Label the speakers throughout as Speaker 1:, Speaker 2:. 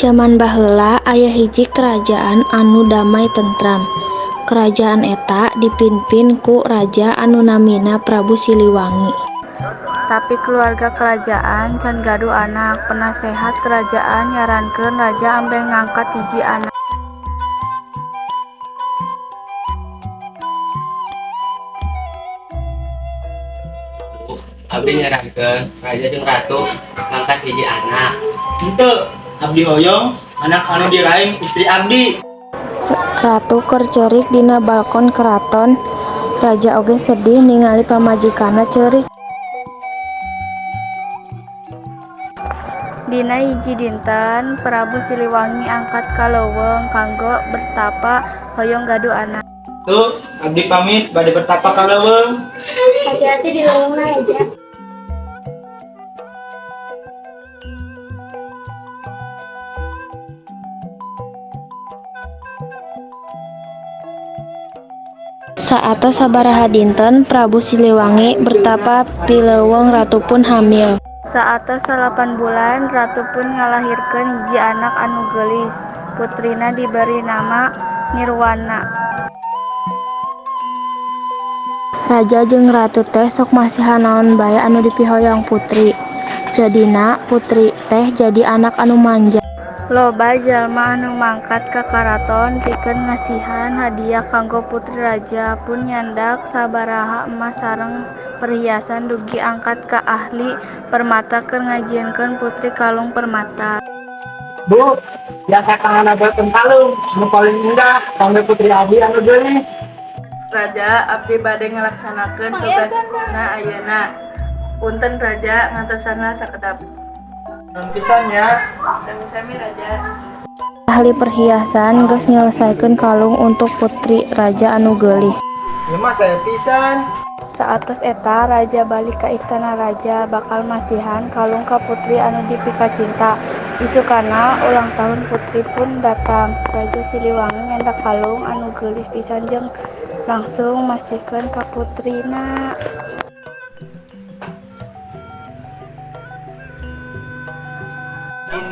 Speaker 1: Jaman baheula aya hiji karajaan anu damai tentram. Karajaan eta dipimpin ku raja anu namina Prabu Siliwangi.
Speaker 2: Tapi keluarga kerajaan can gaduh anak. Penasehat kerajaan nyarankeun raja ambeh ngangkat hiji anak.
Speaker 3: Abdi nyarankeun raja jeung ratu ngangkat hiji anak.
Speaker 4: Henteu, abdi hoyong anak anu diraim istri abdi.
Speaker 1: Ratu keur ceurik dina balkon keraton. Raja oge sedih ningali pamajikanna ceurik.
Speaker 2: Dina hiji dinten, Prabu Siliwangi angkat ka leuweung kanggo bertapa hoyong gaduh anak.
Speaker 4: Tuh, abdi pamit bade bertapa ka leuweung.
Speaker 5: Hati-hati di leuweungna Raja.
Speaker 1: Saata sabaraha dinten Prabu Siliwangi bertapa pileuweung ratu pun hamil.
Speaker 2: Saata 8 bulan, ratu pun ngalahirkeun hiji anak anu geulis. Putrina diberi nama Nirwana.
Speaker 1: Raja jeung ratu teh sok masihan naon bae anu dipihoyong putri. Jadina putri teh jadi anak anu manja.
Speaker 2: Loba jalma anu mangkat ka karaton pikeun ngasihan hadiah kanggo putri raja pun nyandak sabaraha emas sareng perhiasan dugi angkat ka ahli permata keur ngajieunkeun putri kalung permata.
Speaker 4: Bu, biasa kangen abekeun kalung anu paling indah kangge putri abdi anu geulis.
Speaker 2: Raja, abdi bade ngalaksanakeun tugasna ayeuna. Punten Raja, ngantosanna sakedap.
Speaker 4: Pisan ya.
Speaker 2: Sami-sami Raja.
Speaker 1: Ahli perhiasan geus nyelesaikeun kalung untuk putri raja anu geulis.
Speaker 4: Ieu mah saya pisan.
Speaker 2: Saatos eta raja balik ka istana raja bakal masihan kalung ka putri anu dipika cinta. Isukana ulang tahun putri pun datang. Raja Siliwangi nyandak kalung anu geulis pisan jeung langsung masihkeun ka putrina.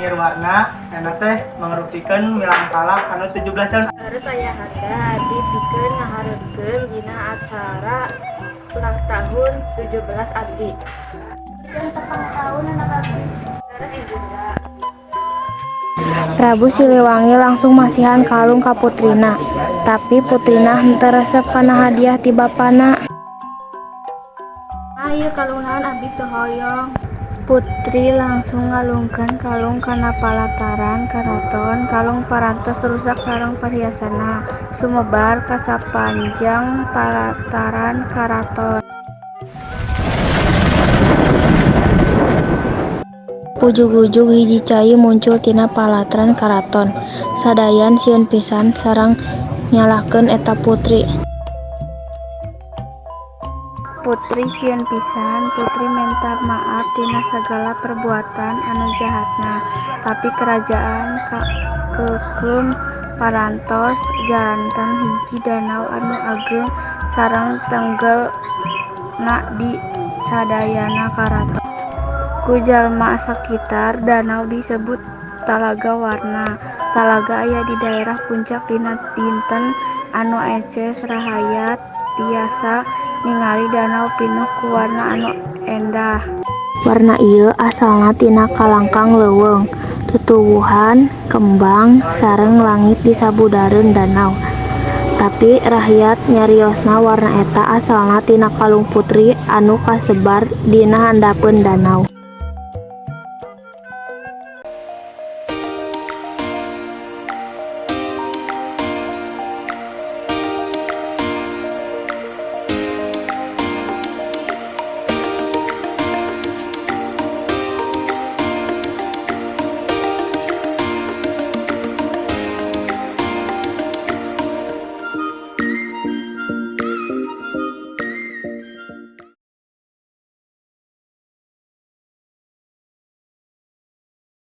Speaker 4: Nirwana eta teh mangrupikeun milang palak anu 17 tahun.
Speaker 5: Harus aya hada abdi pikeun ngahareukeun dina acara ulang tahun 17 abdi. Pikeun tepang tahun anak abdi. Harus ibunda.
Speaker 1: Prabu Siliwangi langsung masihan kalung ka putrina. Tapi putrina henteu resep kana hadiah ti bapana.
Speaker 5: Ieu kalung naon abdi teu hoyong.
Speaker 2: Putri langsung ngalungkeun kalung kana palataran karaton. Kalung parantos rusak sareng perhiasanna sumebar ka sapanjang palataran karaton.
Speaker 1: Ujug-ujug hiji cai muncul tina palataran karaton. Sadayan sieun pisan sareng nyalahkeun eta putri.
Speaker 2: Putri sieun pisan, putri minta maaf tina sagala perbuatan anu jahatna. Tapi kerajaan kekeum parantos janten hiji danau anu ageng sareng tenggelna di sadayana karaton. Ku jalma sakitar danau disebut Talaga Warna. Talaga aya di daerah puncak dina dinten anu eces rahayat tiasa ningali danau pinuh ku warna anu endah.
Speaker 1: Warna ieu asalna tina kalangkang leuweung, tutuwuhan, kembang, sareng langit di sabudareun danau. Tapi rakyat nyariosna warna eta asalna tina kalung putri anu kasebar dina handapeun danau.